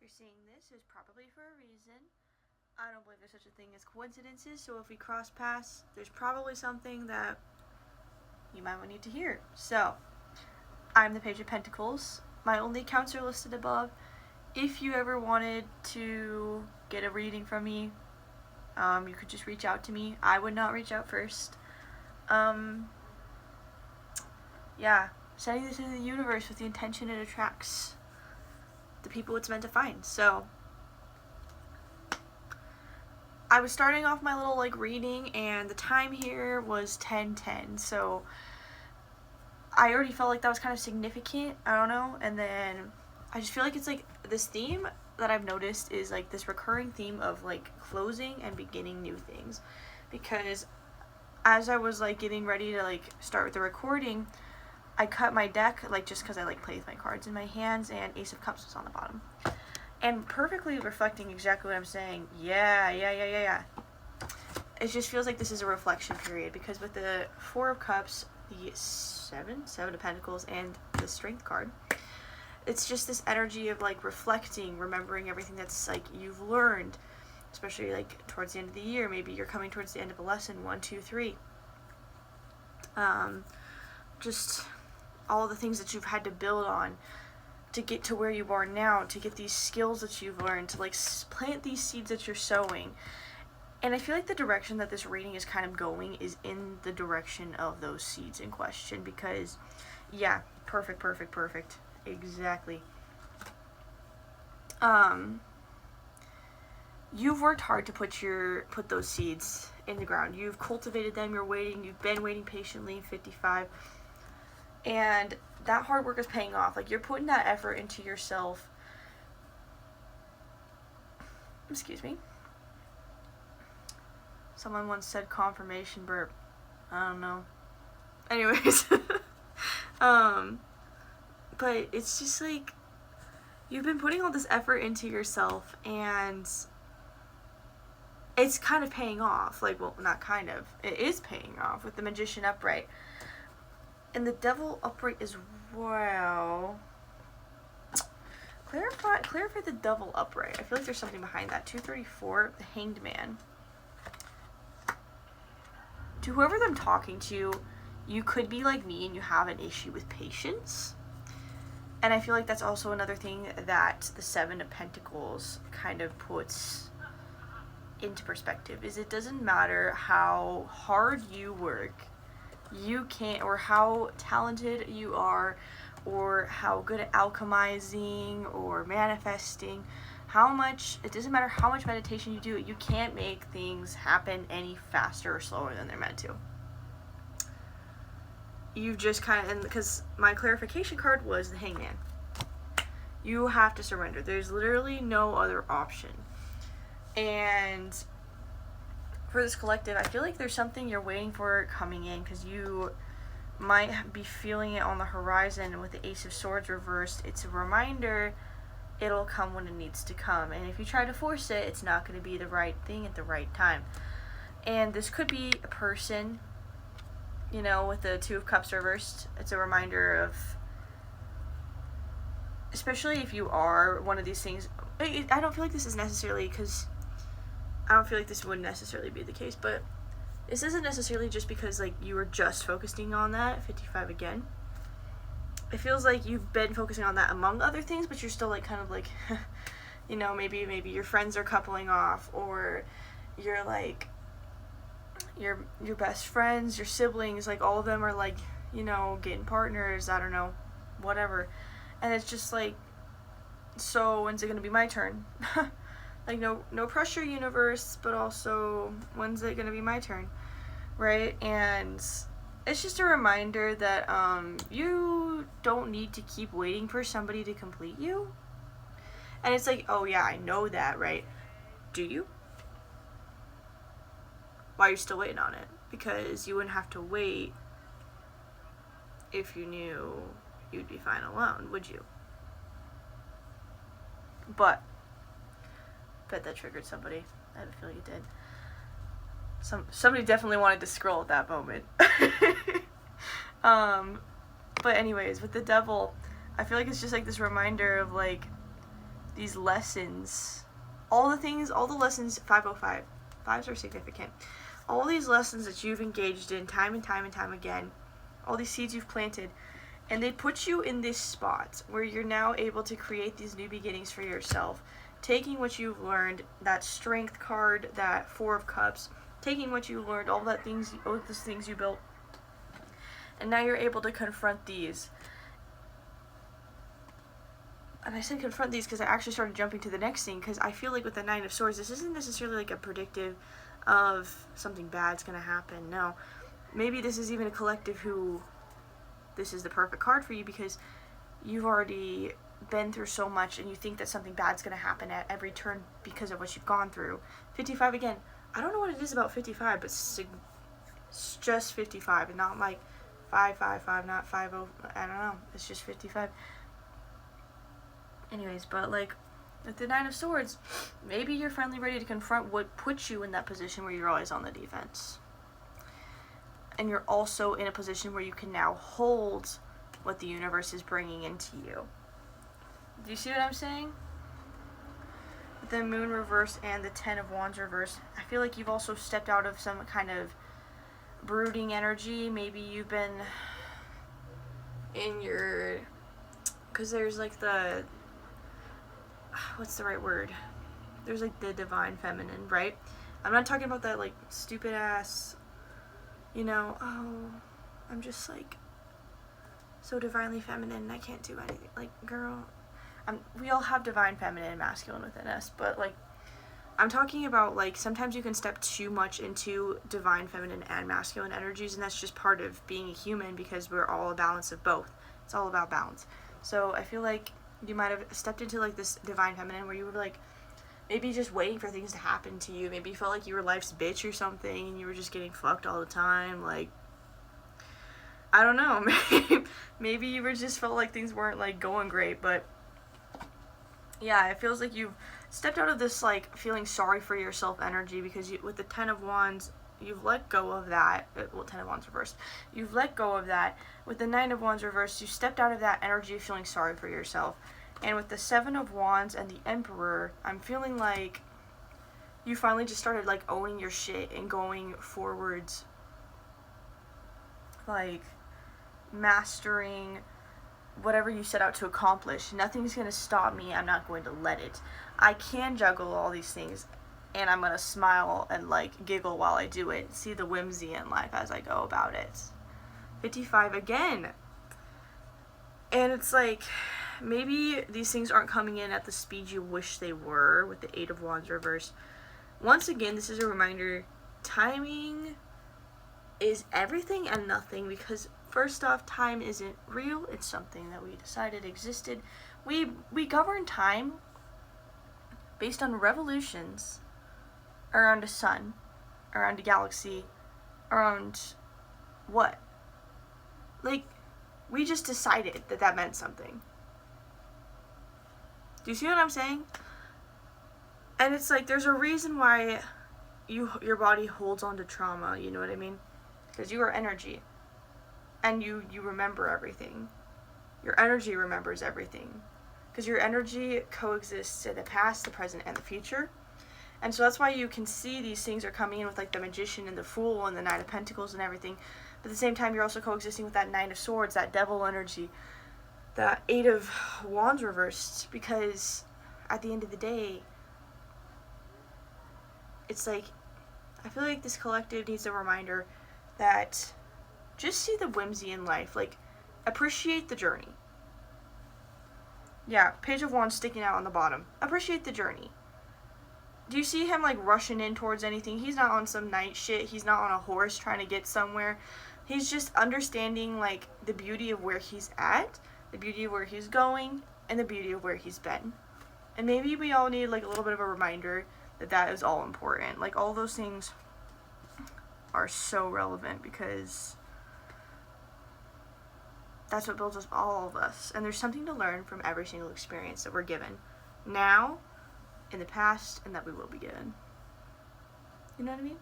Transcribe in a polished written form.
you're seeing this, it's probably for a reason. I don't believe there's such a thing as coincidences, so if we cross paths, there's probably something that you might need to hear. So, I'm the Page of Pentacles. My only accounts are listed above. If you ever wanted to get a reading from me, you could just reach out to me. I would not reach out first. Yeah, sending this into the universe with the intention it attracts the people it's meant to find. So, I was starting off my little reading, and the time here was 10:10. So I already felt like that was kind of significant. I don't know. And then I just feel like it's this theme that I've noticed is this recurring theme of closing and beginning new things. Because as I was getting ready to start with the recording, I cut my deck just because I play with my cards in my hands, and Ace of Cups was on the bottom. And perfectly reflecting exactly what I'm saying. Yeah. It just feels like this is a reflection period, because with the Four of Cups, the Seven of Pentacles, and the Strength card, it's just this energy of reflecting, remembering everything that's you've learned, especially towards the end of the year. Maybe you're coming towards the end of a lesson, 1, 2, 3. Just all the things that you've had to build on to get to where you are now, to get these skills that you've learned, to plant these seeds that you're sowing. And I feel like the direction that this reading is kind of going is in the direction of those seeds in question, because yeah, perfect. Exactly. You've worked hard to put those seeds in the ground. You've cultivated them, you've been waiting patiently, 55. And that hard work is paying off. You're putting that effort into yourself. Excuse me. Someone once said confirmation burp. I don't know. Anyways. But it's just you've been putting all this effort into yourself, and it's kind of paying off. Well, not kind of. It is paying off with the Magician upright. And the Devil upright as well. Clarify the Devil upright. I feel like there's something behind that. 234, the Hanged Man. To whoever I'm talking to, you could be like me and you have an issue with patience. And I feel like that's also another thing that the Seven of Pentacles kind of puts into perspective, is it doesn't matter how hard you work, you can't, or how talented you are, or how good at alchemizing or manifesting, it doesn't matter how much meditation you do, you can't make things happen any faster or slower than they're meant to. You just and because my clarification card was the Hangman. You have to surrender. There's literally no other option. And for this collective, I feel like there's something you're waiting for coming in, because you might be feeling it on the horizon. With the Ace of Swords reversed, it's a reminder it'll come when it needs to come. And if you try to force it, it's not going to be the right thing at the right time. And this could be a person, with the Two of Cups reversed. It's a reminder of, especially if you are one of these things, I don't feel like this is necessarily, because I don't feel like this would necessarily be the case, but this isn't necessarily just because you were just focusing on that. 55 again. It feels like you've been focusing on that among other things, but you're still maybe your friends are coupling off, or you're your best friends, your siblings, all of them are getting partners, I don't know, whatever. And it's just so when's it gonna be my turn? No pressure, universe, but also when's it gonna be my turn, right? And it's just a reminder that you don't need to keep waiting for somebody to complete you. And it's oh yeah, I know that, right? Do you? Why are you still waiting on it? Because you wouldn't have to wait if you knew you'd be fine alone, would you? But bet that triggered somebody. I have a feeling it did. Somebody definitely wanted to scroll at that moment. But anyways, with the Devil, I feel like it's just this reminder of these lessons, all the lessons, 505, fives are significant. All these lessons that you've engaged in time and time and time again, all these seeds you've planted, and they put you in this spot where you're now able to create these new beginnings for yourself, taking what you've learned, that strength card, that Four of Cups, taking what you learned, all those things you built, and now you're able to confront these. And I said confront these because I actually started jumping to the next thing, because I feel like with the Nine of Swords, this isn't necessarily like a predictive of something bad's going to happen. No. Maybe this is even a collective who this is the perfect card for you, because you've already been through so much and you think that something bad's going to happen at every turn because of what you've gone through. 55 again. I don't know what it is about 55, but it's just 55 and not like 555, not 50. I don't know. It's just 55. Anyways, but like with the Nine of Swords, maybe you're finally ready to confront what puts you in that position where you're always on the defense. And you're also in a position where you can now hold what the universe is bringing into you. Do you see what I'm saying? The Moon reverse and the Ten of Wands reverse, I feel like you've also stepped out of some kind of brooding energy. Maybe you've been in your, because there's like the, what's the right word? There's like the divine feminine, right? I'm not talking about that like stupid ass, you know, oh, I'm just like so divinely feminine, I can't do anything. Like, girl, we all have divine feminine and masculine within us, but like, I'm talking about like sometimes you can step too much into divine feminine and masculine energies, and that's just part of being a human, because we're all a balance of both. It's all about balance. So I feel like you might have stepped into like this divine feminine where you were like maybe just waiting for things to happen to you. Maybe you felt like you were life's bitch or something and you were just getting fucked all the time. Like, I don't know, maybe you were just felt like things weren't like going great, but yeah, it feels like you've stepped out of this like feeling sorry for yourself energy, because with the Ten of Wands, you've let go of that. Well, Ten of Wands reversed. You've let go of that. With the Nine of Wands reversed, you stepped out of that energy of feeling sorry for yourself. And with the Seven of Wands and the Emperor, I'm feeling like you finally just started like owning your shit and going forwards, like mastering whatever you set out to accomplish. Nothing's going to stop me. I'm not going to let it. I can juggle all these things, and I'm going to smile and like giggle while I do it. See the whimsy in life as I go about it. 55 again. And it's like, maybe these things aren't coming in at the speed you wish they were with the Eight of Wands reverse. Once again, this is a reminder, timing is everything and nothing, because first off, time isn't real. It's something that we decided existed. We govern time based on revolutions around a sun, around a galaxy, around what? Like, we just decided that that meant something. Do you see what I'm saying? And it's like, there's a reason why your body holds on to trauma, you know what I mean? Because you are energy. And you remember everything. Your energy remembers everything. Because your energy coexists in the past, the present, and the future. And so that's why you can see these things are coming in with like the Magician and the Fool and the Knight of Pentacles and everything. But at the same time, you're also coexisting with that Nine of Swords, that devil energy, that Eight of Wands reversed. Because at the end of the day, it's like, I feel like this collective needs a reminder that just see the whimsy in life. Like, appreciate the journey. Yeah, Page of Wands sticking out on the bottom. Appreciate the journey. Do you see him, like, rushing in towards anything? He's not on some knight shit. He's not on a horse trying to get somewhere. He's just understanding, like, the beauty of where he's at, the beauty of where he's going, and the beauty of where he's been. And maybe we all need, like, a little bit of a reminder that that is all important. Like, all those things are so relevant, because that's what builds us, all of us. And there's something to learn from every single experience that we're given now, in the past, and that we will be given. You know what I mean?